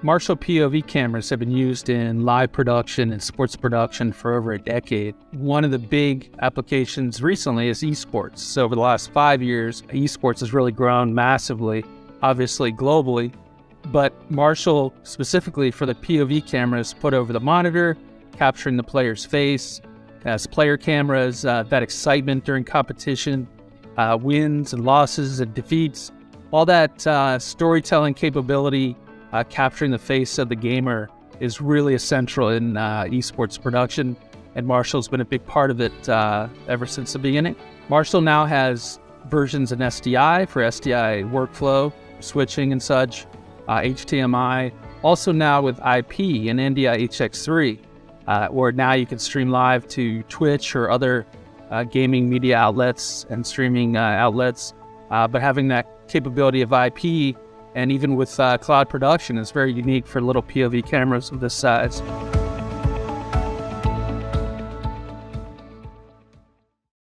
Marshall POV cameras have been used in live production and sports production for over a decade. One of the big applications recently is esports. So over the last 5 years, esports has really grown massively, obviously globally. But Marshall, specifically for the POV cameras, put over the monitor, capturing the player's face, as player cameras, that excitement during competition, wins and losses and defeats, all that storytelling capability, capturing the face of the gamer is really essential in esports production, and Marshall's been a big part of it ever since the beginning. Marshall now has versions in SDI for SDI workflow, switching and such, HDMI, also now with IP and NDI HX3, where now you can stream live to Twitch or other gaming media outlets and streaming outlets, but having that capability of IP and even with cloud production is very unique for little POV cameras of this size.